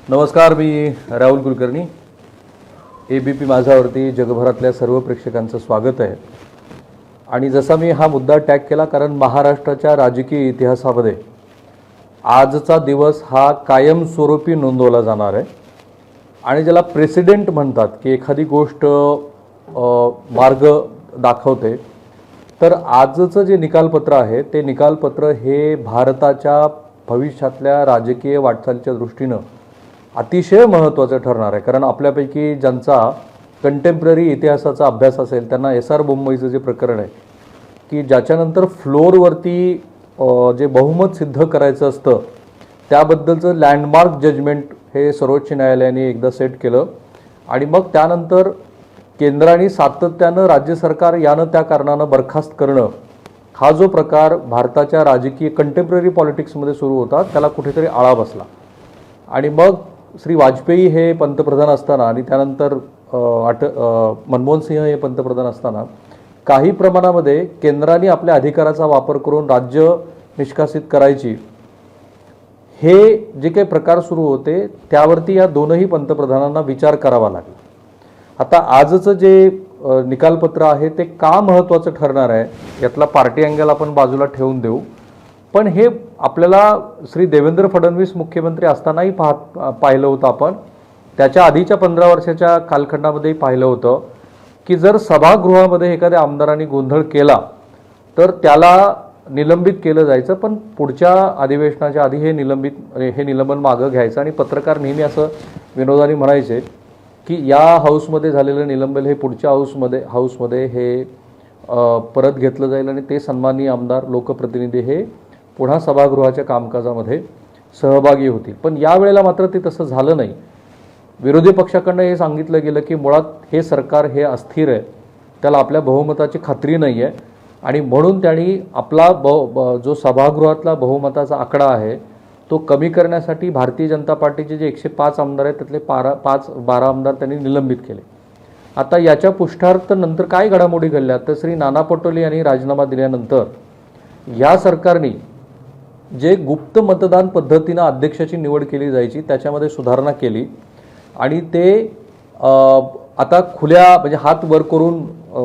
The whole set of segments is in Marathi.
नमस्कार, मी राहुल कुलकर्णी. ABP माझावरती जगभरातल्या सर्व प्रेक्षकांचं स्वागत आहे. आणि जसा मी हा मुद्दा टॅग केला कारण महाराष्ट्राच्या राजकीय इतिहासामध्ये आजचा दिवस हा कायमस्वरूपी नोंदवला जाणार आहे. आणि ज्याला प्रेसिडेंट म्हणतात की एखादी गोष्ट मार्ग दाखवते, तर आजचं जे निकालपत्र आहे ते निकालपत्र हे भारताच्या भविष्यातल्या राजकीय वाटचालीच्या दृष्टीनं अतिशय महत्त्वाचं ठरणार आहे. कारण आपल्यापैकी ज्यांचा कंटेम्पररी इतिहासाचा अभ्यास असेल त्यांना SR बोम्मईचं जे प्रकरण आहे की ज्याच्यानंतर फ्लोअरवरती जे बहुमत सिद्ध करायचं असतं त्याबद्दलचं लँडमार्क जजमेंट हे सर्वोच्च न्यायालयाने एकदा सेट केलं. आणि मग त्यानंतर केंद्राने सातत्यानं राज्य सरकार यानं त्या कारणानं बरखास्त करणं, हा जो प्रकार भारताच्या राजकीय कंटेम्पररी पॉलिटिक्समध्ये सुरू होता त्याला कुठेतरी आळा बसला. आणि मग श्री वाजपेयी हे पंतप्रधान असताना आणि त्यानंतर मनमोहन सिंह हे पंतप्रधान असताना काही प्रमाणामध्ये केंद्राने आपल्या अधिकाराचा वापर करून राज्य निष्कासित करायची, हे जे काही प्रकार सुरू होते त्यावरती या दोनही पंतप्रधानांना विचार करावा लागला. आता आजचं जे निकालपत्र आहे ते का महत्त्वाचं ठरणार आहे यातला पार्टी अँगल आपण बाजूला ठेवून देऊ. पण हे आपल्याला श्री देवेंद्र फडणवीस मुख्यमंत्री असतानाही पाहिलं होतं. आपण त्याच्या आधीच्या 15 वर्षाच्या कालखंडामध्येही पाहिलं होतं की जर सभागृहामध्ये एखाद्या आमदारांनी गोंधळ केला तर त्याला निलंबित केलं जायचं, पण पुढच्या अधिवेशनाच्या आधी हे निलंबन मागं घ्यायचं. आणि पत्रकार नेहमी असं विनोदाने म्हणायचे की या हाऊसमध्ये झालेलं निलंबन हे पुढच्या हाऊसमध्ये हे परत घेतलं जाईल आणि ते सन्माननीय आमदार लोकप्रतिनिधी हे पुन्हा सभागृहाच्या कामकाजामध्ये सहभागी होतील. पण यावेळेला मात्र ते तसं झालं नाही. विरोधी पक्षाकडनं हे सांगितलं गेलं की मुळात हे सरकार हे अस्थिर आहे, त्याला आपल्या बहुमताची खात्री नाही आहे आणि म्हणून त्यांनी आपला जो सभागृहातला बहुमताचा आकडा आहे तो कमी करण्यासाठी भारतीय जनता पार्टीचे जे 105 आमदार आहेत त्यातले 12 आमदार त्यांनी निलंबित केले. आता याच्या पुष्ठार्थ नंतर काय घडामोडी घडल्या तर श्री नाना पटोले यांनी राजीनामा दिल्यानंतर या सरकारने जे गुप्त मतदान पद्धतीनं अध्यक्षाची निवड केली जायची त्याच्यामध्ये सुधारणा केली आणि ते आता खुल्या म्हणजे हात वर करून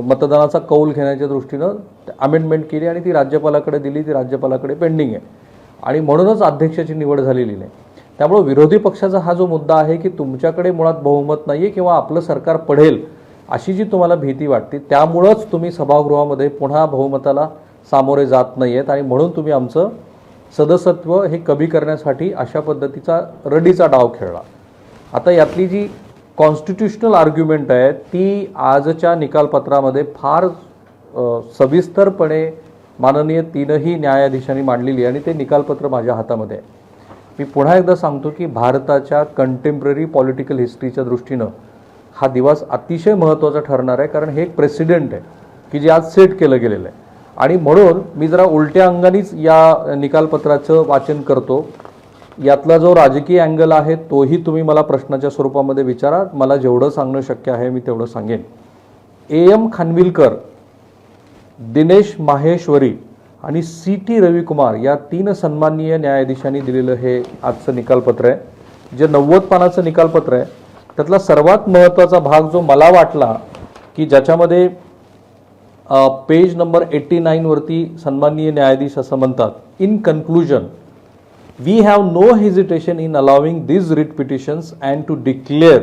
मतदानाचा कौल घेण्याच्या दृष्टीनं अमेंडमेंट केली आणि ती राज्यपालाकडे दिली. ती राज्यपालाकडे पेंडिंग आहे आणि म्हणूनच अध्यक्षाची निवड झालेली नाही. त्यामुळे विरोधी पक्षाचा हा जो मुद्दा आहे की तुमच्याकडे मुळात बहुमत नाही आहे किंवा आपलं सरकार पडेल अशी जी तुम्हाला भीती वाटते त्यामुळंच तुम्ही सभागृहामध्ये पुन्हा बहुमताला सामोरे जात नाही आहेत आणि म्हणून तुम्ही आमचं सदस्यत्व हे कमी करण्यासाठी अशा पद्धतीचा रडीचा डाव खेळला. आता यातली जी कॉन्स्टिट्युशनल आर्ग्युमेंट आहे ती आजच्या निकालपत्रामध्ये फार सविस्तरपणे माननीय 3ही न्यायाधीशांनी मांडलेली आणि ते निकालपत्र माझ्या हातामध्ये आहे. मी पुन्हा एकदा सांगतो की भारताच्या कंटेम्पररी पॉलिटिकल हिस्ट्रीच्या दृष्टीनं हा दिवस अतिशय महत्त्वाचा ठरणार आहे कारण हे एक प्रेसिडेंट आहे की जे आज सेट केलं गेलेलं आहे. आणि म्हणून मी जरा उलट्या अंगानेच या निकालपत्राचं वाचन करतो. यातला जो राजकीय अँगल आहे तोही तुम्ही मला प्रश्नाच्या स्वरूपामध्ये विचारा. मला जेवढं सांगणं शक्य आहे मी तेवढं सांगेन. AM खानविलकर, दिनेश माहेश्वरी आणि CT रविकुमार या 3 सन्माननीय न्यायाधीशांनी दिलेलं हे आजचं निकालपत्र आहे. जे 90 पानाचं निकालपत्र आहे त्यातला सर्वात महत्त्वाचा भाग जो मला वाटला की ज्याच्यामध्ये पेज नंबर 89 वरती सन्माननीय न्यायाधीश असं म्हणतात, in conclusion we have no hesitation in allowing these writ petitions and to declare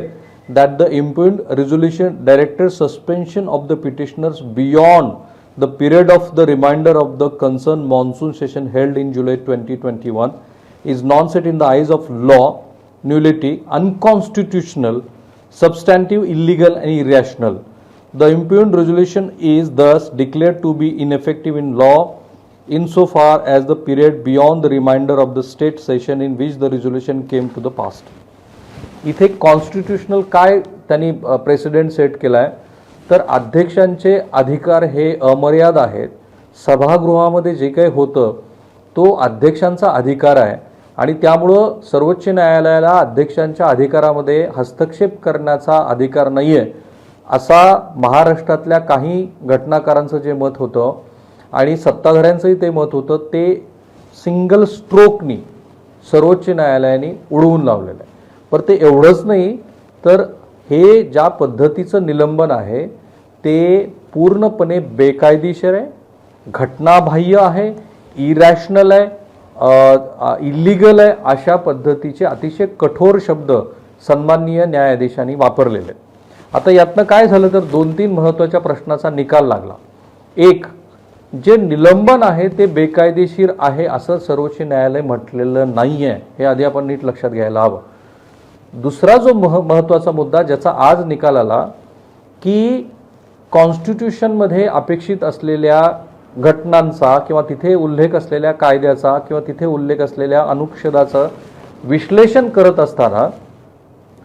that the impugned resolution directed suspension of the petitioners beyond the period of the remainder of the concerned monsoon session held in July 2021 is non-set in the eyes of law, nullity, unconstitutional, substantive, illegal and irrational. The impugned resolution is thus declared to be ineffective in law insofar as the period beyond the remainder of the state session in which the resolution came to the past. इथे कॉन्स्टिट्युशनल काय त्यांनी प्रेसिडेंट सेट केलाय तर अध्यक्षांचे अधिकार हे अमर्याद आहेत. सभागृहामध्ये जे काही होतं तो अध्यक्षांचा अधिकार आहे आणि त्यामुळं सर्वोच्च न्यायालयाला अध्यक्षांच्या अधिकारामध्ये हस्तक्षेप करण्याचा अधिकार नाही आहे असा महाराष्ट्रातल्या काही घटनाकारांचं जे मत होतं आणि सत्ताधाऱ्यांचंही ते मत होतं ते सिंगल स्ट्रोकनी सर्वोच्च न्यायालयाने उडवून लावलेलं आहे. पर ते एवढंच नाही, तर हे ज्या पद्धतीचं निलंबन आहे ते पूर्णपणे बेकायदेशीर आहे, घटनाबाह्य आहे, इरॅशनल आहे, इलिगल आहे, अशा पद्धतीचे अतिशय कठोर शब्द सन्माननीय न्यायाधीशांनी वापरलेले. आता यातनं काय झालं तर 2-3 महत्त्वाच्या प्रश्नाचा निकाल लागला. एक, जे निलंबन आहे ते बेकायदेशीर आहे असं सर्वोच्च न्यायालय म्हटलेलं नाही आहे, हे आधी आपण नीट लक्षात घ्यायला हवं. दुसरा जो महत्त्वाचा मुद्दा ज्याचा आज निकाल आला की कॉन्स्टिट्यूशनमध्ये अपेक्षित असलेल्या घटनांचा किंवा तिथे उल्लेख असलेल्या कायद्याचा किंवा तिथे उल्लेख असलेल्या अनुच्छेदाचं विश्लेषण करत असताना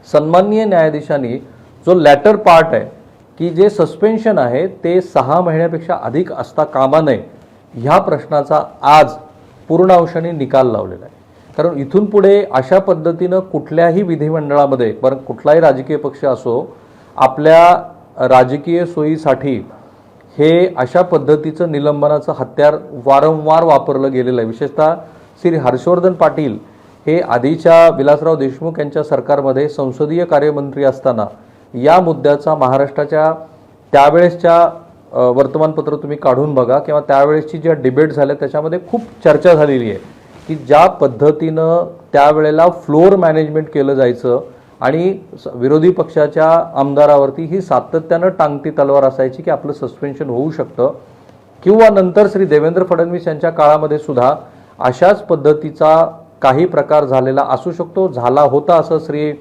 सन्माननीय न्यायाधीशांनी जो लॅटर पार्ट आहे की जे सस्पेन्शन आहे ते 6 महिन्यापेक्षा अधिक असता कामा नये, ह्या प्रश्नाचा आज पूर्ण अंशाने निकाल लावलेला आहे. कारण इथून पुढे अशा पद्धतीनं कुठल्याही विधिमंडळामध्ये, पण कुठलाही राजकीय पक्ष असो, आपल्या राजकीय सोयीसाठी हे अशा पद्धतीचं निलंबनाचं हत्यार वारंवार वापरलं गेलेलं आहे. विशेषतः श्री हर्षवर्धन पाटील हे आधीच्या विलासराव देशमुख यांच्या सरकारमध्ये संसदीय कार्यमंत्री असताना या मुद्द्याचा महाराष्ट्राच्या त्यावेळेसच्या वर्तमानपत्र तुम्ही काढून बघा किंवा त्यावेळेसची ज्या डिबेट झाल्या त्याच्यामध्ये खूप चर्चा झालेली आहे की ज्या पद्धतीनं त्यावेळेला फ्लोअर मॅनेजमेंट केलं जायचं आणि विरोधी पक्षाच्या आमदारावरती ही सातत्यानं टांगती तलवार असायची की आपलं सस्पेन्शन होऊ शकतं, किंवा नंतर श्री देवेंद्र फडणवीस यांच्या काळामध्ये सुद्धा अशाच पद्धतीचा काही प्रकार झालेला असू शकतो, झाला होता, असं श्री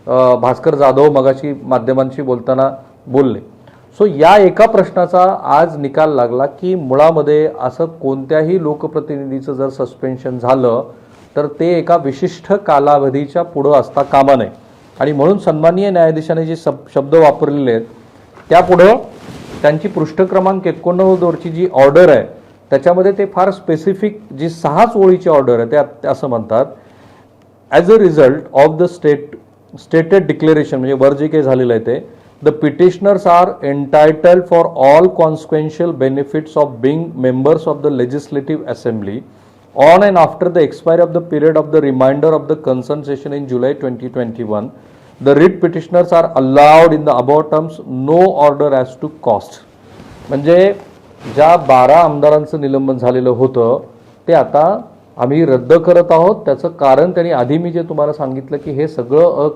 भास्कर जाधव मगाशी माध्यमांशी बोलताना बोलले. सो या एका प्रश्नाचा आज निकाल लागला की मुळामध्ये असं कोणत्याही लोकप्रतिनिधीचं जर सस्पेन्शन झालं तर ते एका विशिष्ट कालावधीच्या पुढं असता कामा नये. आणि म्हणून सन्माननीय न्यायाधीशांनी जे शब्द वापरलेले आहेत त्यापुढं त्यांची पृष्ठ क्रमांक 89 वरची जी ऑर्डर आहे त्याच्यामध्ये ते फार स्पेसिफिक जी 6 ओळीची ऑर्डर आहे त्या असं म्हणतात, as a result of the stated declaration, म्हणजे वर जे काही झालेलं आहे ते, the petitioners are entitled for all consequential benefits of being members of the legislative assembly on and after the expiry of the period of the remainder of the concerned session in July 2021, the writ petitioners are allowed in the above terms no order as to cost. म्हणजे ज्या 12 आमदारांचं निलंबन झालेलं होतं ते आता आम्ही रद्द करत आहोत. त्याचं कारण त्यांनी आधी मी जे तुम्हाला सांगितलं की हे सगळं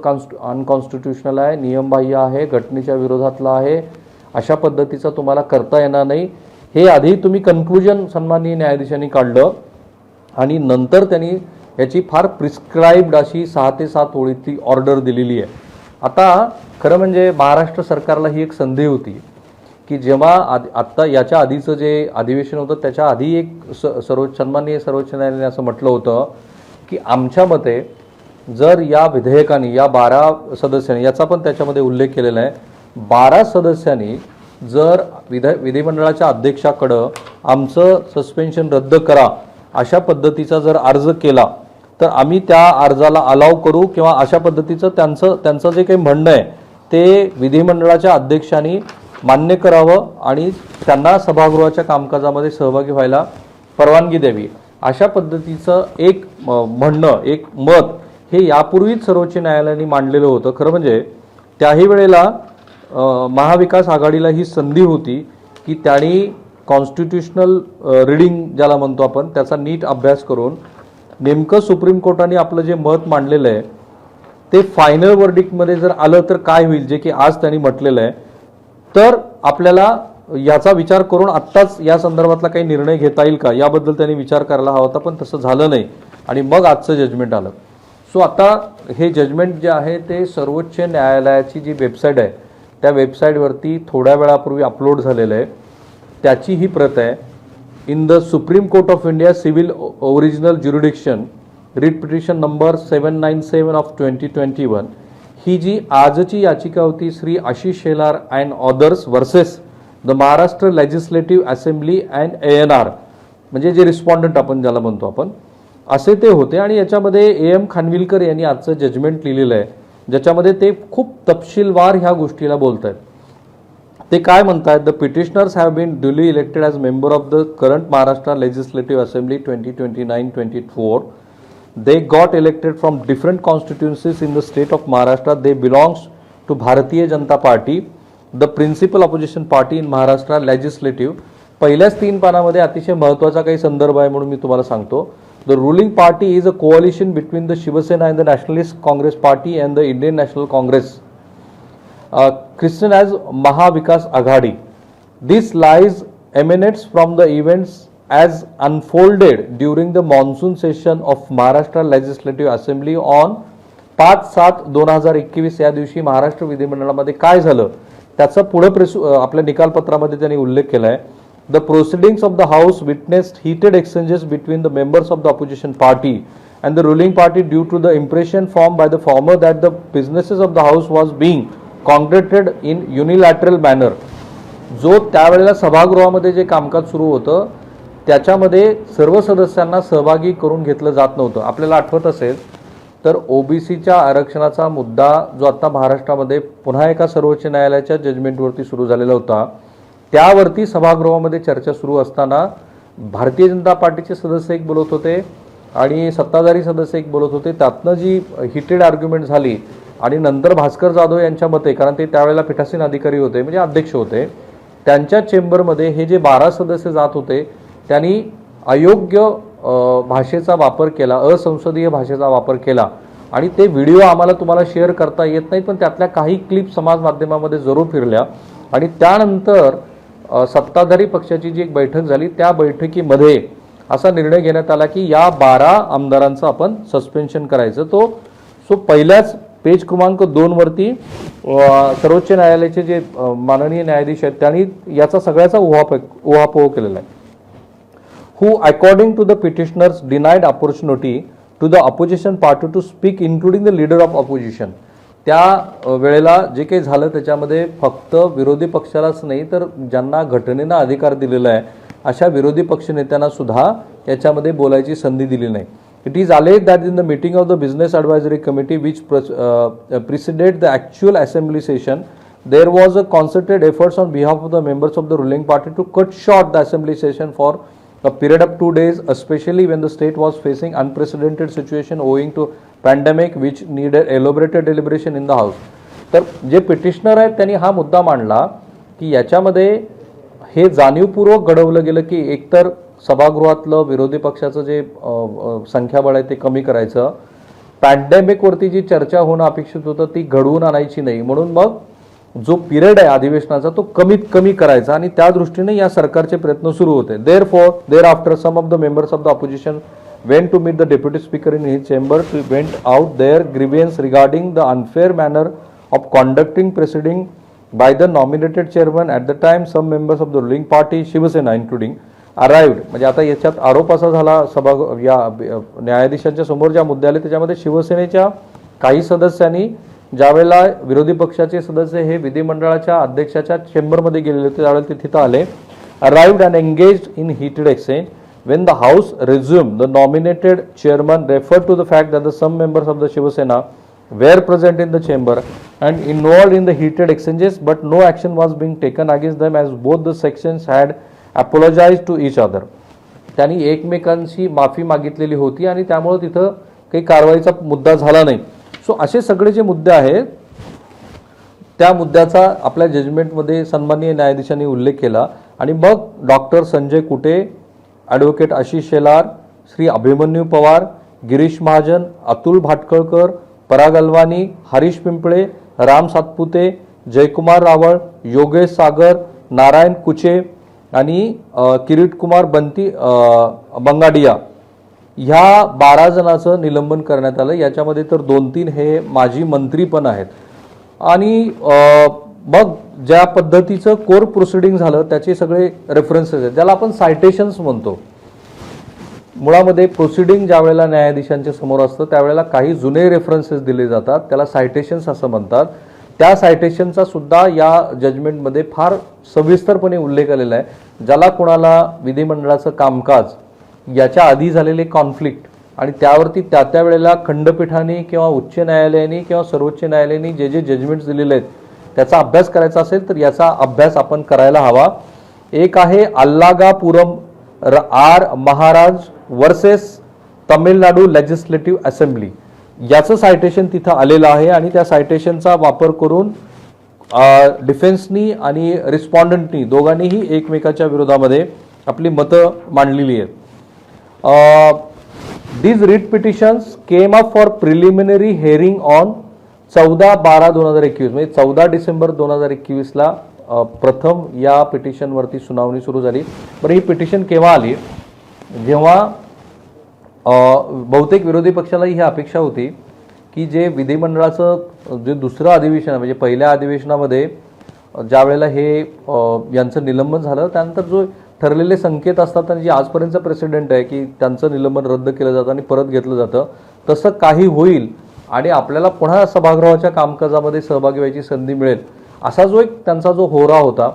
अनकॉन्स्टिट्युशनल आहे, नियमबाह्य आहे, घटनेच्या विरोधातलं आहे, अशा पद्धतीचं तुम्हाला करता येणार नाही, हे आधी तुम्ही कन्क्लुजन सन्माननीय न्यायाधीशांनी काढलं आणि नंतर त्यांनी याची फार प्रिस्क्राईब्ड अशी 6 ते 7 ओळीची ऑर्डर दिलेली आहे. आता खरं म्हणजे महाराष्ट्र सरकारला ही एक संधी होती की जेव्हा आत्ता याच्या आधीचं जे अधिवेशन होतं त्याच्या आधी एक सन्माननीय सर्वोच्च न्यायालयाने असं म्हटलं होतं की आमच्या मते जर या विधेयकाने या 12 सदस्यांनी, याचा पण त्याच्यामध्ये उल्लेख केलेला आहे, 12 सदस्यांनी जर विधिमंडळाच्या अध्यक्षाकडं आमचं सस्पेन्शन रद्द करा अशा पद्धतीचा जर अर्ज केला तर आम्ही त्या अर्जाला अलाव करू, किंवा अशा पद्धतीचं त्यांचं जे काही म्हणणं आहे ते विधिमंडळाच्या अध्यक्षांनी मान्य करावं आणि त्यांना सभागृहाच्या कामकाजामध्ये सहभागी व्हायला परवानगी द्यावी, अशा पद्धतीचं एक म्हणणं, एक मत हे यापूर्वीच सर्वोच्च न्यायालयाने मांडलेलं होतं. खरं म्हणजे त्याही वेळेला महाविकास आघाडीला ही संधी होती की त्यांनी कॉन्स्टिट्युशनल रिडिंग ज्याला म्हणतो आपण त्याचा नीट अभ्यास करून नेमकं सुप्रीम कोर्टाने आपलं जे मत मांडलेलं आहे ते फायनल वर्डिक्टमध्ये जर आलं तर काय होईल, जे की आज त्यांनी म्हटलेलं आहे, तर आपल्याला याचा विचार करून आत्ताच या संदर्भातला काही निर्णय घेता येईल का याबद्दल त्यांनी विचार करायला हवा होता, पण तसं झालं नाही आणि मग आजचं जजमेंट आलं. सो आता हे जजमेंट जे आहे ते सर्वोच्च न्यायालयाची जी वेबसाईट आहे त्या वेबसाईटवरती थोड्या वेळापूर्वी अपलोड झालेलं आहे. त्याची ही प्रत आहे. In the supreme court of India civil original jurisdiction writ petition number 797 of 2021, ही जी आजची याचिका होती Shri Ashish Shelar and others versus the Maharashtra legislative assembly and ANR, म्हणजे जे रिस्पॉन्डंट आपण ज्याला म्हणतो आपण असे ते होते. आणि याच्यामध्ये AM खानविलकर यांनी आजचं जजमेंट लिहिलेलं आहे ज्याच्यामध्ये ते खूप तपशीलवार ह्या गोष्टीला बोलत आहेत. ते काय म्हणतात, the petitioners have been duly elected as member of the current Maharashtra legislative assembly 2029-24. they got elected from different constituencies in the state of Maharashtra. They belongs to Bharatiya Janata Party, the principal opposition party in Maharashtra legislative. पहिल्याच 3 पानामध्ये अतिशय महत्त्वाचा काही संदर्भ आहे म्हणून मी तुम्हाला सांगतो. The ruling party is a coalition between the Shiva Sena and the Nationalist Congress Party and the Indian National Congress, christened as Mahavikas Aghadi. This lies emanates from the events as unfolded during the monsoon session of Maharashtra Legislative Assembly on 5/7/2021 या दिवशी महाराष्ट्र विधिमंडळामध्ये काय झालं त्याचा पुढे आपल्या निकालपत्रामध्ये त्यांनी उल्लेख केला आहे. The proceedings of the House witnessed heated exchanges between the members of the opposition party and the ruling party due to the impression formed by the former that the businesses of the House was being conducted in unilateral manner. जो त्यावेळेला सभागृहामध्ये जे कामकाज सुरू होतं त्याच्यामध्ये सर्व सदस्यांना सहभागी करून घेतलं जात नव्हतं. आपल्याला आठवत असेल तर ओबीसीच्या आरक्षणाचा मुद्दा जो आता महाराष्ट्रामध्ये पुन्हा एका सर्वोच्च न्यायालयाच्या जजमेंटवरती सुरू झालेला होता, त्यावरती सभागृहामध्ये चर्चा सुरू असताना भारतीय जनता पार्टीचे सदस्य एक बोलत होते आणि सत्ताधारी सदस्य एक बोलत होते. त्यातनं जी हिटेड आर्ग्युमेंट झाली आणि नंतर भास्कर जाधव यांच्या मते, कारण ते त्यावेळेला पीठासीन अधिकारी होते म्हणजे अध्यक्ष होते, त्यांच्या चेंबरमध्ये हे जे 12 सदस्य जात होते त्यांनी अयोग्य भाषेचा वापर केला, असंसदीय भाषेचा वापर केला आणि ते व्हिडिओ आम्हाला तुम्हाला शेअर करता येत नाहीत, पण त्यातल्या काही क्लिप समाज माध्यमामध्ये जरूर फिरल्या आणि त्यानंतर सत्ताधारी पक्षाची जी एक बैठक झाली त्या बैठकीमध्ये असा निर्णय घेण्यात आला की या 12 आमदारांचं आपण सस्पेन्शन करायचं. सो पहिल्याच पेज क्रमांक 2 वरती सर्वोच्च न्यायालयाचे जे माननीय न्यायाधीश आहेत त्यांनी याचा सगळ्याचा उहापोह केलेला आहे. who according to the petitioners denied opportunity to the opposition party to speak including the leader of opposition. त्या वेळेला जे काही झालं त्याच्यामध्ये फक्त विरोधी पक्षालाच नाही तर ज्यांना घटनेनं अधिकार दिलेला आहे अशा विरोधी पक्ष नेत्यांना सुद्धा याच्यामध्ये बोलायची संधी दिली नाही. It is alleged that in the meeting of the Business Advisory Committee which preceded the actual assembly session, there was a concerted efforts on behalf of the members of the ruling party to cut short the assembly session for a period of 2 days, especially when the state was facing unprecedented situation owing to pandemic which needed elaborated deliberation in the house. तर जे पिटिशनर आहेत त्यांनी हा मुद्दा मांडला की याच्यामध्ये हे जाणीवपूर्वक घडवलं गेलं की एकतर सभागृहातलं विरोधी पक्षाचं जे संख्याबळ आहे ते कमी करायचं, पॅन्डेमिकवरती जी चर्चा होणं अपेक्षित होतं ती घडवून आणायची नाही, म्हणून मग जो पिरियड आहे अधिवेशनाचा तो कमीत कमी करायचा आणि त्या दृष्टीने या सरकारचे प्रयत्न सुरू होते. Thereafter some of the members of the opposition went to meet the deputy speaker in his chamber to vent out their grievance regarding the unfair manner of conducting proceeding by the nominated chairman. At the time some members of the ruling party Shiva Sena including arrived. म्हणजे आता याच्यात आरोप असा झाला सभा या न्यायाधीशांच्या समोर ज्या मुद्दे आले त्याच्यामध्ये शिवसेनेच्या काही सदस्यांनी ज्यावेळेला विरोधी पक्षाचे सदस्य हे विधिमंडळाच्या अध्यक्षाच्या चेंबरमध्ये गेलेले होते त्यावेळेला ते तिथं आले. arrived and engaged in heated exchange. When the house resumed, the nominated chairman referred to the fact that some members of the Shiva Sena were present in the chamber and involved in the heated exchanges, but no action was being taken against them as both the sections had apologized to each other. त्यांनी एकमेकांशी माफी मागितलेली होती आणि त्यामुळे तिथं काही कारवाईचा मुद्दा झाला नाही. सो असे सगळे जे मुद्दे आहेत त्या मुद्द्याचा आपल्या जजमेंटमध्ये सन्माननीय न्यायाधीशांनी उल्लेख केला आणि मग डॉक्टर संजय कुटे, ॲडव्होकेट आशिष शेलार, श्री अभिमन्यू पवार, गिरीश महाजन, अतुल भाटकळकर, पराग अल्वानी, हरीश पिंपळे, राम सातपुते, जयकुमार रावळ, योगेश सागर, नारायण कुचे आणि किरीट कुमार बंगाडिया ह्या 12 जणांचं निलंबन करण्यात आलं. याच्यामध्ये तर 2-3 हे माजी मंत्री पण आहेत. आणि मग ज्या पद्धतीचं कोर प्रोसिडिंग झालं त्याचे सगळे रेफरन्सेस आहेत ज्याला आपण सायटेशन्स म्हणतो. मुळामध्ये प्रोसिडिंग ज्या वेळेला न्यायाधीशांच्या समोर असतं त्यावेळेला काही जुने रेफरन्सेस दिले जातात, त्याला सायटेशन्स असं म्हणतात. त्या सायटेशनचा सुद्धा या जजमेंटमध्ये फार सविस्तरपणे उल्लेख आलेला आहे. ज्याला कोणाला विधिमंडळाचं कामकाज याच्या आधी झालेले कॉन्फ्लिक्ट आणि त्यावरती त्या वेळेला खंडपीठाने किंवा उच्च न्यायालयाने किंवा सर्वोच्च न्यायालयाने जे जे जजमेंट्स दिलेले आहेत त्याचा अभ्यास करायचा असेल तर याचा अभ्यास आपण करायला हवा. एक आहे Alagapuram R Maharaj versus Tamil Nadu legislative assembly याचं सायटेशन तिथं आलेलं आहे आणि त्या सायटेशनचा वापर करून डिफेन्सनी आणि रिस्पॉन्डंटनी दोघांनीही एकमेकाच्या विरोधामध्ये आपली मतं मांडलेली आहेत. These writ petitions came up for preliminary hearing on 14/12/2021 म्हणजे 14 डिसेंबर 2021ला प्रथम या पिटिशनवरती सुनावणी सुरू झाली. बरं, ही पिटिशन केव्हा आली? जेव्हा बहुतेक विरोधी पक्षालाही ही अपेक्षा होती की जे विधिमंडळाचं जे दुसरं अधिवेशन आहे म्हणजे पहिल्या अधिवेशनामध्ये ज्या वेळेला हे यांचं निलंबन झालं त्यानंतर जो ठरलेले संकेत असतात आणि जे आजपर्यंतचं प्रेसिडेंट आहे की त्यांचं निलंबन रद्द केलं जातं आणि परत घेतलं जातं तसं काही होईल आणि आपल्याला पुन्हा सभागृहाच्या कामकाजामध्ये सहभागी व्हायची संधी मिळेल असा जो एक त्यांचा जो होरा होता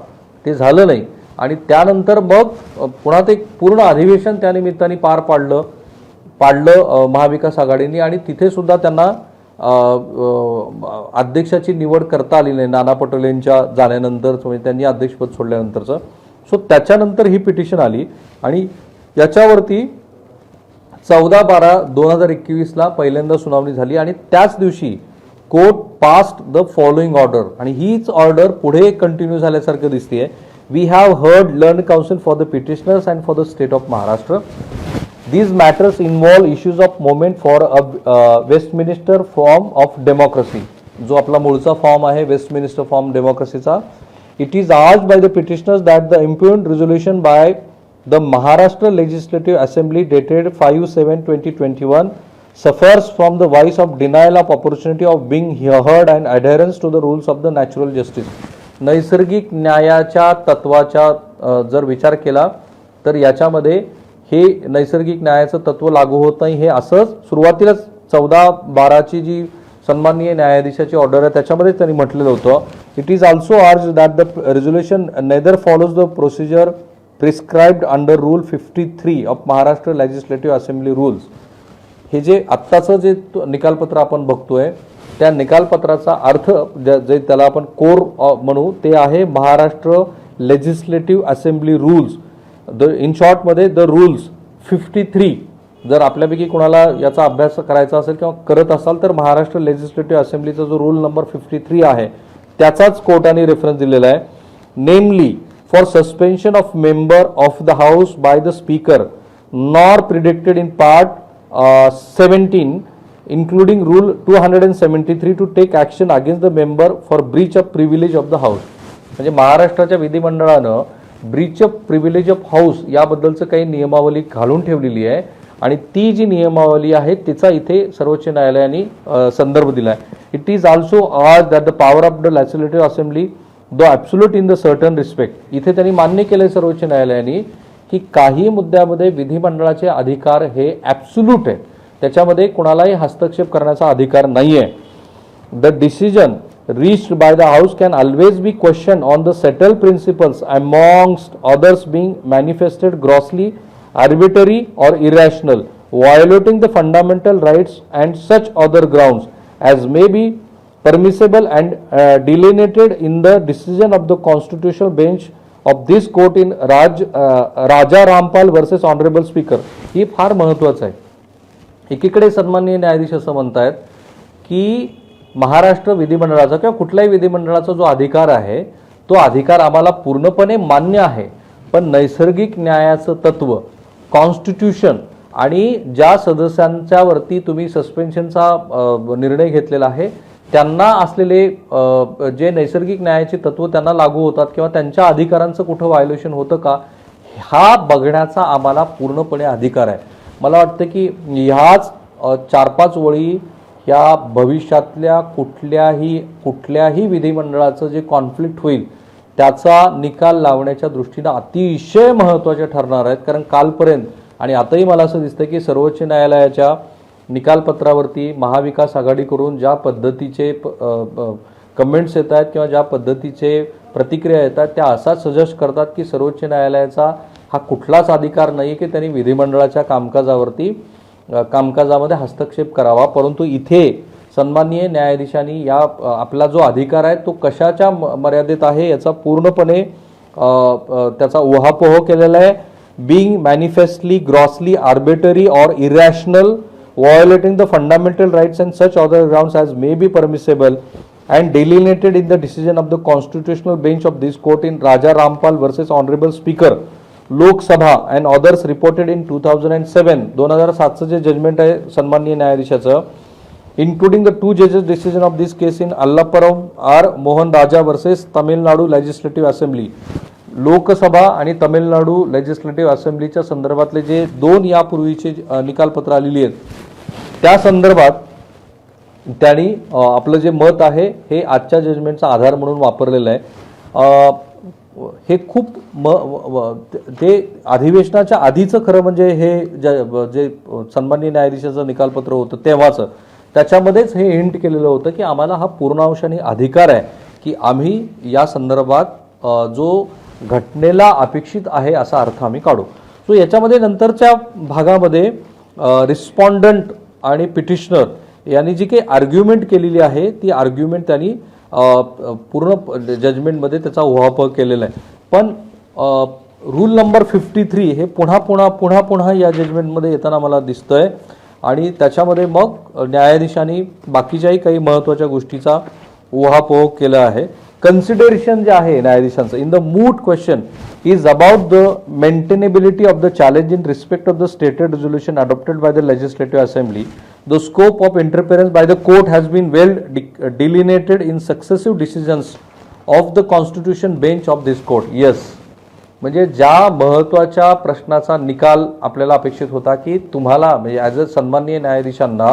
ते झालं नाही. आणि त्यानंतर मग पुन्हा ते पूर्ण अधिवेशन त्या निमित्ताने पार पाडलं महाविकास आघाडीने आणि तिथे सुद्धा त्यांना अध्यक्षाची निवड करता आली नाही नाना पटोलेंच्या जाण्यानंतर म्हणजे त्यांनी अध्यक्षपद सोडल्यानंतरचं. सो त्याच्यानंतर ही पिटिशन आली आणि याच्यावरती 14/12/2021ला पहिल्यांदा सुनावणी झाली आणि त्याच दिवशी court passed the following order आणि हीच ऑर्डर पुढे कंटिन्यू झाल्यासारखं दिसतेय. We have heard learn counsel for the petitioners and for the state of Maharashtra. These matters involve issues of moment for a Westminster form of democracy. जो आपला मूळचा फॉर्म आहे वेस्टमिनिस्टर फॉर्म डेमोक्रेसीचा. It is asked by the petitioners that the impugned resolution by the Maharashtra Legislative Assembly dated 5/7/2021 suffers from the vice of denial of opportunity of being heard and adherence to the rules of the natural justice. नैसर्गिक न्यायाच्या तत्वाचा जर विचार केला तर याच्यामध्ये हे नैसर्गिक न्यायाचं तत्व लागू होत नाही हे असंच सुरुवातीलाच 14/12ची जी सन्माननीय न्यायाधीशाची ऑर्डर आहे त्याच्यामध्ये त्यांनी म्हटलेलं होतं. It is also urged that the resolution neither follows the procedure prescribed under rule 53 ऑफ महाराष्ट्र लेजिस्लेटिव्ह असेंब्ली रूल्स. हे जे आत्ताचं जे निकालपत्र आपण बघतोय त्या निकालपत्राचा अर्थ जे त्याला आपण कोर म्हणू ते आहे Maharashtra legislative assembly rules. In शॉर्टमध्ये द रूल्स 53. जर आपल्यापैकी कोणाला याचा अभ्यास करायचा असेल किंवा करत असाल तर महाराष्ट्र लेजिस्लेटिव्ह असेंब्लीचा जो रूल नंबर 53 आहे त्याचाच कोर्टाने रेफरन्स दिलेला आहे. नेमली for suspension of member of the house by the speaker nor predicted in part 17 including rule 273 to take action against the member for breach of privilege of the house. म्हणजे महाराष्ट्राच्या विधिमंडळानं breach of privilege of house याबद्दलचं काही नियमावली घालून ठेवलेली आहे आणि ती जी नियमावली आहे तिचा इथे सर्वोच्च न्यायालयाने संदर्भ दिला आहे. इट इज ऑल्सो आज that the power of the legislative assembly though absolute in the certain respect. इथे त्यांनी मान्य केलंय सर्वोच्च न्यायालयाने की काही मुद्द्यामध्ये विधिमंडळाचे अधिकार हे ॲब्सोल्यूट आहे त्याच्यामध्ये कोणालाही हस्तक्षेप करण्याचा अधिकार नाही आहे. The decision reached by the house can always be questioned on the settled principles amongst others being manifested grossly arbitrary or irrational violating the fundamental rights and such other grounds as may be permissible and delineated in the decision of the constitutional bench of this court in Raja Rampal versus Honorable Speaker. ही फार महत्त्वाचं आहे. एकीकडे सन्माननीय न्यायाधीश असं म्हणतायत की महाराष्ट्र विधिमंडळाचा किंवा कुठल्याही विधिमंडळाचा जो अधिकार आहे तो अधिकार आम्हाला पूर्णपणे मान्य आहे पण नैसर्गिक न्यायाचं तत्व कॉन्स्टिट्यूशन आणि ज्या सदस्यांच्यावरती तुम्ही सस्पेन्शनचा निर्णय घेतलेला आहे त्यांना असलेले जे नैसर्गिक न्यायाचे तत्व त्यांना लागू होतात किंवा त्यांच्या अधिकारांचं कुठं व्हायोलेशन होतं का हा बघण्याचा आम्हाला पूर्णपणे अधिकार आहे. मला वाटतं की ह्याच 4-5 वळी या भविष्यातल्या कुठल्याही विधिमंडळाचं जे कॉन्फ्लिक्ट होईल त्याचा निकाल लावण्याच्या दृष्टीनं अतिशय महत्त्वाचे ठरणार आहेत. कारण कालपर्यंत आणि आताही मला असं दिसतं की सर्वोच्च न्यायालयाच्या निकालपत्रावरती महाविकास आघाडीकडून ज्या पद्धतीचे कमेंट्स येत आहेत किंवा ज्या पद्धतीचे प्रतिक्रिया येतात त्या असाच सजेस्ट करतात की सर्वोच्च न्यायालयाचा हा कुठलाच अधिकार नाही की त्यांनी विधिमंडळाच्या कामकाजामध्ये हस्तक्षेप करावा. परंतु इथे सन्माननीय न्यायाधीशांनी या आपला जो अधिकार आहे तो कशाच्या मर्यादेत आहे याचा पूर्णपणे त्याचा उहापोह केलेला आहे. being manifestly, grossly arbitrary or irrational, violating the fundamental rights and such other grounds as may be permissible and delineated in the decision of the constitutional bench of this court in Raja Rampal versus Honorable Speaker, Lok Sabha and others reported in 2007. 2007चं जे जजमेंट आहे सन्माननीय न्यायाधीशाचं, including the two judges decision of this case in Allapuram R. Mohan Raja versus Tamil Nadu Legislative Assembly. Lok Sabha आणि तमिळनाडू लेजिस्लेटिव्ह असेंब्लीच्या संदर्भातले जे दोन यापूर्वीचे निकालपत्र आलेली आहेत त्या संदर्भात त्यांनी आपलं जे मत आहे हे आजच्या जजमेंटचा आधार म्हणून वापरलेलं आहे. हे खूप ते अधिवेशनाच्या आधीचं खरं म्हणजे हे जे सन्माननीय न्यायाधीशाचं निकालपत्र होतं तेव्हाचं त्याच्यामध्येच हे हिंट केलेलं होतं की आम्हाला हा पूर्णांशाने अधिकार आहे की आम्ही या संदर्भात जो घटनेला अपेक्षित आहे असा अर्थ आम्ही काढू. सो याच्यामध्ये नंतरच्या भागामध्ये रिस्पॉन्डंट आणि पिटिशनर यांनी जी काही आर्ग्युमेंट केलेली आहे ती आर्ग्युमेंट त्यांनी पूर्ण जजमेंटमध्ये त्याचा उहापोह केलेला आहे. पण रूल नंबर 53 हे पुन्हा या जजमेंटमध्ये येताना मला दिसतंय आणि त्याच्यामध्ये मग न्यायाधीशांनी बाकीच्याही काही महत्त्वाच्या गोष्टीचा उहापोह केला आहे. कन्सिडरेशन जे आहे न्यायाधीशांचं in the moot question is about the maintainability of the challenge in respect of the stated resolution adopted by the legislative assembly. The scope of interference by the court has been well delineated in successive decisions of the constitution bench of this court. Yes, म्हणजे ज्या महत्त्वाच्या प्रश्नाचा निकाल आपल्याला अपेक्षित होता की तुम्हाला म्हणजे ॲज अ सन्माननीय न्यायाधीशांना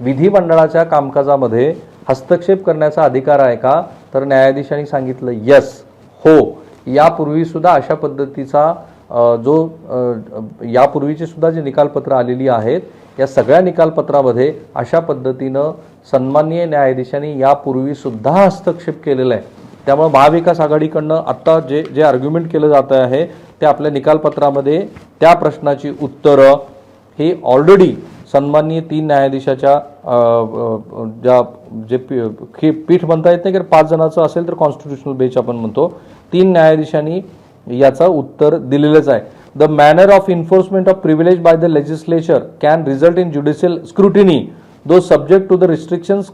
विधिमंडळाच्या कामकाजामध्ये हस्तक्षेप करण्याचा अधिकार आहे का, तर न्यायाधीशांनी सांगितलं यस, हो. यापूर्वी सुद्धा अशा पद्धतीचा जो यापूर्वीचे सुद्धा जे निकालपत्र आलेली आहेत या सगळ्या निकालपत्रामध्ये अशा पद्धतीनं सन्माननीय न्यायाधीशांनी यापूर्वी सुद्धा हस्तक्षेप केलेला आहे. त्यामुळे महाविकास आघाडीकडनं आत्ता जे आर्ग्युमेंट केलं जात आहे ते आपल्या निकालपत्रामध्ये त्या प्रश्नाची उत्तरं ही ऑलरेडी सन्माननीय 3 न्यायाधीशाच्या जे पीठ म्हणता येत नाही की 5 जणांचं असेल तर कॉन्स्टिट्युशनल बेंच आपण म्हणतो, 3 न्यायाधीशांनी याचं उत्तर दिलेलंच आहे. The manner of enforcement of privilege by the legislature can result in judicial scrutiny, though subject to the restrictions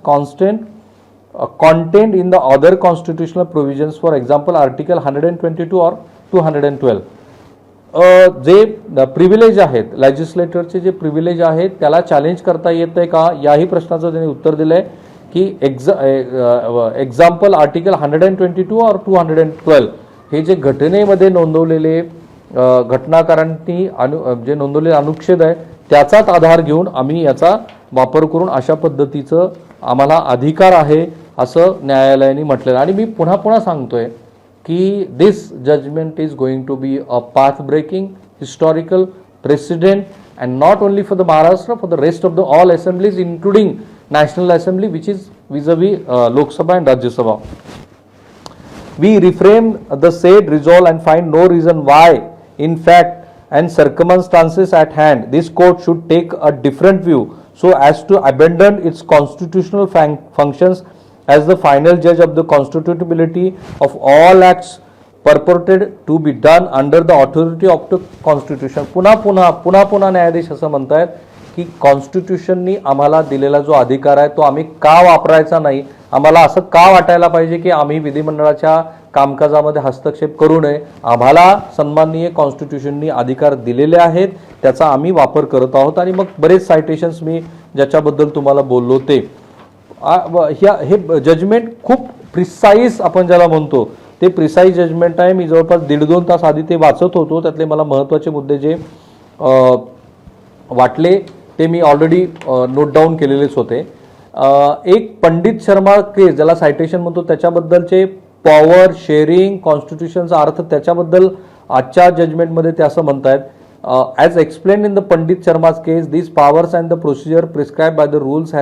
contained in the other constitutional provisions, for example, Article 122 or 212. जे प्रिव्हिलेज आहेत लेजिस्लेटरचे जे प्रिव्हिलेज आहेत त्याला चॅलेंज करता येत आहे का, याही प्रश्नाचं त्यांनी उत्तर दिलंय की एक्झाम्पल आर्टिकल 122 और 212 हे जे घटनेमध्ये नोंदवलेले घटनाकारांनी जे नोंदवलेले अनुच्छेद आहे त्याचाच आधार घेऊन आम्ही याचा वापर करून अशा पद्धतीचं आम्हाला अधिकार आहे असं न्यायालयाने म्हटलेलं. आणि मी पुन्हा सांगतोय की this judgement is going to be a path breaking historical president and not only for the Maharashtra, for the rest of the all assemblies including national assembly which is viz Lok Sabha and Rajya Sabha. We reframe the said resolve and find no reason why, in fact and circumstances at hand, this court should take a different view so as to abandon its constitutional functions as the final judge of the constitutability of all acts purported to be done under the authority of the constitution. पुन्हा न्यायाधीश असं म्हणतायत की कॉन्स्टिट्यूशननी आम्हाला दिलेला जो अधिकार आहे तो आम्ही का वापरायचा नाही, आम्हाला असं का वाटायला पाहिजे की आम्ही विधिमंडळाच्या कामकाजामध्ये हस्तक्षेप करू नये, आम्हाला सन्माननीय कॉन्स्टिट्यूशननी अधिकार दिलेले आहेत त्याचा आम्ही वापर करत आहोत. आणि मग बरेच सायटेशन्स मी ज्याच्याबद्दल तुम्हाला बोललो ते हे जजमेंट खूप प्रिसाईज आपण ज्याला म्हणतो ते प्रिसाईज जजमेंट आहे. मी जवळपास 1.5-2 तास आधी ते वाचत होतो, त्यातले मला महत्त्वाचे मुद्दे जे वाटले ते मी ऑलरेडी नोट डाऊन केलेलेच होते. एक पंडित शर्मा केस ज्याला सायटेशन म्हणतो त्याच्याबद्दलचे पॉवर शेअरिंग कॉन्स्टिट्यूशनचा अर्थ त्याच्याबद्दल आजच्या जजमेंटमध्ये ते असं म्हणतायत, as explain in the Pandit Sharma's case this powers and the procedure prescribe by the rules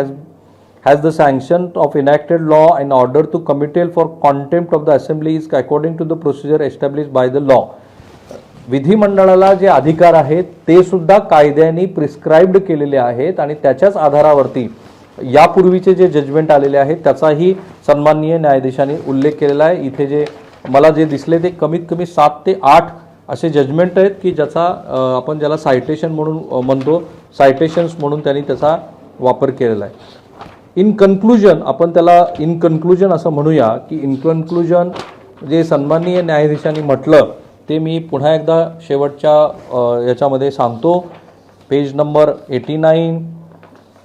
has the sanction of enacted law in order to committal for contempt of the assembly is according to the procedure established by the law. विधिमंडळाला जे अधिकार आहेत ते सुद्धा कायद्याने प्रिस्क्राइब्ड केलेले आहेत आणि त्याच्याच आधारावरती यापूर्वीचे जे जजमेंट आलेले आहेत त्याचाही सन्माननीय न्यायाधीशांनी उल्लेख केलेला आहे. इथे जे मला जे दिसले ते कमीत कमी 7 ते 8 असे जजमेंट आहेत की ज्याचा आपण ज्याला सायटेशन म्हणून म्हणतो, सायटेशन्स म्हणून त्यांनी त्याचा वापर केलेला आहे. इन कन्क्लुजन, आपण त्याला इन कन्क्लुजन असं म्हणूया की इन कन्क्लुजन जे सन्माननीय न्यायाधीशांनी म्हटलं ते मी पुन्हा एकदा शेवटच्या याच्यामध्ये सांगतो. पेज नंबर 89,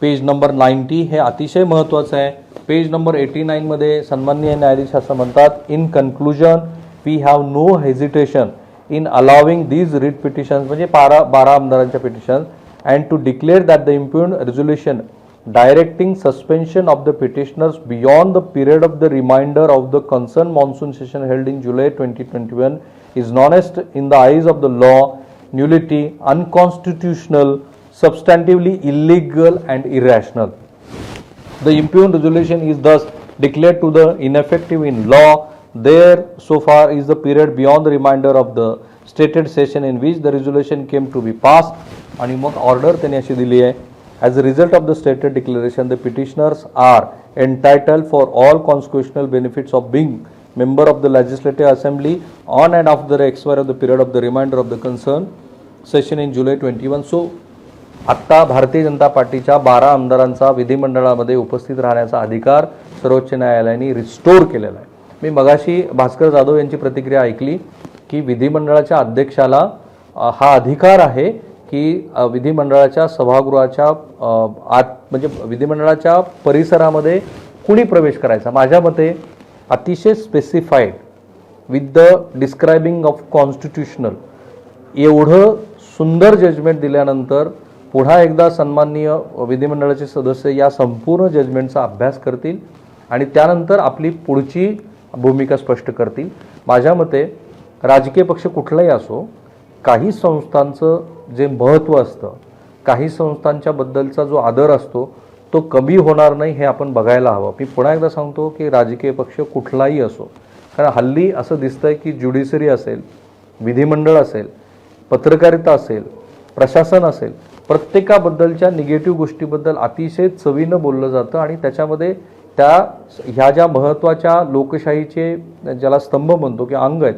पेज नंबर 90 हे अतिशय महत्त्वाचं आहे. पेज नंबर 89 मध्ये सन्माननीय न्यायाधीश असं म्हणतात, in conclusion we have no hesitation in allowing these writ petitions, म्हणजे 12 आमदारांच्या petition, and to declare that the impugn resolution directing suspension of the petitioners beyond the period of the remainder of the concerned monsoon session held in July 2021 is honest in the eyes of the law, nullity, unconstitutional, substantively illegal and irrational. The impugned resolution is thus declared to the ineffective in law. There so far is the period beyond the remainder of the stated session in which the resolution came to be passed. आणि मग ऑर्डर त्यांनी अशी दिली आहे, as a result of the stated declaration the petitioners are entitled for all constitutional benefits of being member of the legislative assembly on and after the expiry of the period of the remainder of the concerned session in July 21. So आत्ता भारतीय जनता पार्टीच्या 12 आमदारांचा विधिमंडळामध्ये उपस्थित राहण्याचा अधिकार सर्वोच्च न्यायालयाने रिस्टोर केलेला आहे. मी मगाशी भास्कर जाधव यांची प्रतिक्रिया ऐकली की विधिमंडळाच्या अध्यक्षाला हा अधिकार आहे की विधिमंडळाच्या सभागृहाच्या आत, म्हणजे विधिमंडळाच्या परिसरामध्ये कुणी प्रवेश करायचा. माझ्या मते अतिशय specified with the describing of constitutional एवढं सुंदर जजमेंट दिल्यानंतर पुन्हा एकदा सन्माननीय विधिमंडळाचे सदस्य या संपूर्ण जजमेंटचा अभ्यास करतील आणि त्यानंतर आपली पुढची भूमिका स्पष्ट करतील. माझ्या मते राजकीय पक्ष कुठलाही असो, काही संस्थांचं जे महत्त्व असतं, काही संस्थांच्या बद्दलचा जो आदर असतो तो कमी होणार नाही हे आपण बघायला हवं. मी पुन्हा एकदा सांगतो की राजकीय पक्ष कुठलाही असो, कारण हल्ली असं दिसतंय की ज्युडिशरी असेल, विधिमंडळ असेल, पत्रकारिता असेल, प्रशासन असेल, प्रत्येकाबद्दलच्या निगेटिव्ह गोष्टीबद्दल अतिशय चवीनं बोललं जातं आणि त्याच्यामध्ये ह्या ज्या महत्त्वाच्या लोकशाहीचे ज्याला स्तंभ म्हणतो की अंग आहेत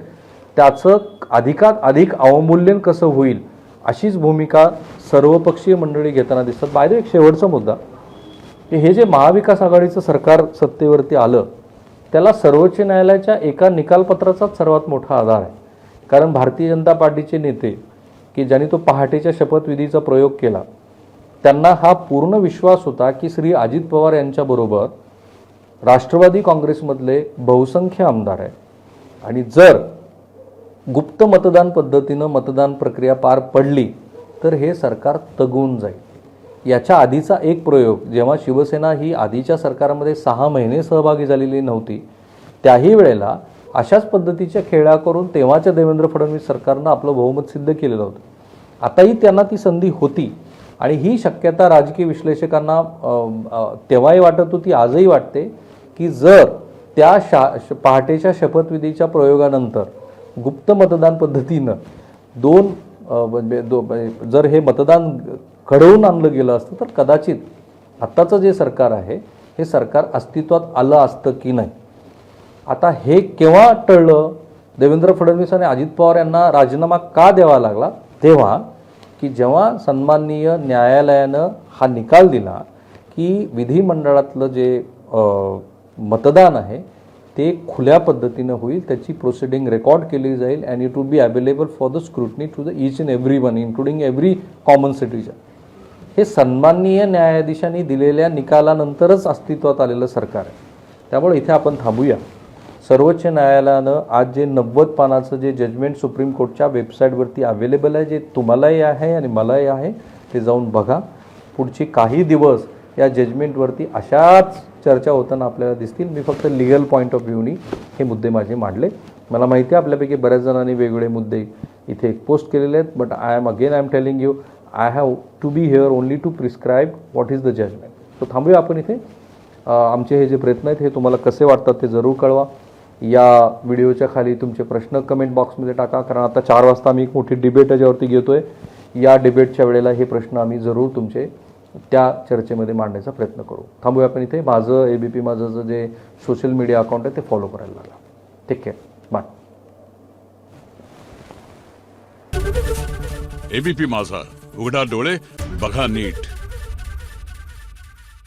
त्याचं अधिकात अधिक अवमूल्यन कसं होईल अशीच भूमिका सर्वपक्षीय मंडळी घेताना दिसतात. बाय एक शेवटचा मुद्दा की हे जे महाविकास आघाडीचं सरकार सत्तेवरती आलं त्याला सर्वोच्च न्यायालयाच्या एका निकालपत्राचाच सर्वात मोठा आधार आहे. कारण भारतीय जनता पार्टीचे नेते की ज्यांनी तो पहाटेच्या शपथविधीचा प्रयोग केला त्यांना हा पूर्ण विश्वास होता की श्री अजित पवार यांच्याबरोबर राष्ट्रवादी काँग्रेसमधले बहुसंख्य आमदार आहे आणि जर गुप्त मतदान पद्धतीनं मतदान प्रक्रिया पार पडली तर हे सरकार तगून जाईल. याच्या आधीचा एक प्रयोग जेव्हा शिवसेना ही आधीच्या सरकारमध्ये 6 महिने सहभागी झालेली नव्हती त्याही वेळेला अशाच पद्धतीच्या खेळा करून तेव्हाच्या देवेंद्र फडणवीस सरकारनं आपलं बहुमत सिद्ध केलेलं होतं. आताही त्यांना ती संधी होती आणि ही शक्यता राजकीय विश्लेषकांना तेव्हाही वाटत होती, आजही वाटते की जर त्या पहाटेच्या शपथविधीच्या प्रयोगानंतर गुप्त मतदान पद्धतीनं जर हे मतदान घडवून आणलं गेलं असतं तर कदाचित आत्ताचं जे सरकार आहे हे सरकार अस्तित्वात आलं असतं की नाही. आता हे केव्हा टळलं? देवेंद्र फडणवीस आणि अजित पवार यांना राजीनामा का द्यावा लागला? तेव्हा की जेव्हा सन्माननीय न्यायालयानं हा निकाल दिला की विधिमंडळातलं जे मतदान आहे ते खुल्या पद्धतीनं होईल, त्याची प्रोसिडिंग रेकॉर्ड केली जाईल and it would be available for the scrutiny to the each and every one including every common citizen. हे सन्माननीय न्यायाधीशांनी दिलेल्या निकालानंतरच अस्तित्वात आलेलं सरकार आहे. त्यामुळे इथे आपण थांबूया. सर्वोच्च न्यायालयानं आज जे 90 पानाचं जे जजमेंट सुप्रीम कोर्टच्या वेबसाईटवरती अवेलेबल आहे, जे तुम्हालाही आहे आणि मलाही आहे, ते जाऊन बघा. पुढची काही दिवस या जजमेंटवरती अशाच चर्चा होताना आपल्याला दिसतील. मी फक्त लिगल पॉईंट ऑफ व्ह्यूनी हे मुद्दे माझे मांडले. मला माहिती आहे आपल्यापैकी बऱ्याच जणांनी वेगवेगळे मुद्दे इथे पोस्ट केलेले आहेत, but I am telling you I have to be here only to prescribe what is the judgement. तो थांबूया आपण इथे. आमचे हे जे प्रयत्न आहेत हे तुम्हाला कसे वाटतात ते जरूर कळवा. या व्हिडिओच्या खाली तुमचे प्रश्न कमेंट बॉक्समध्ये टाका, कारण आता 4 वाजता आम्ही एक मोठी डिबेट याच्यावरती घेतोय. या डिबेटच्या वेळेला हे प्रश्न आम्ही जरूर तुमचे त्या चर्चेमध्ये मांडण्याचा प्रयत्न करू. थांबूया आपण इथे. माझं ABP माझं जे सोशल मीडिया अकाउंट आहे ते फॉलो करायला लागला. Take care. बाय. एबीपी माझा, उघडा डोळे बघा नीट.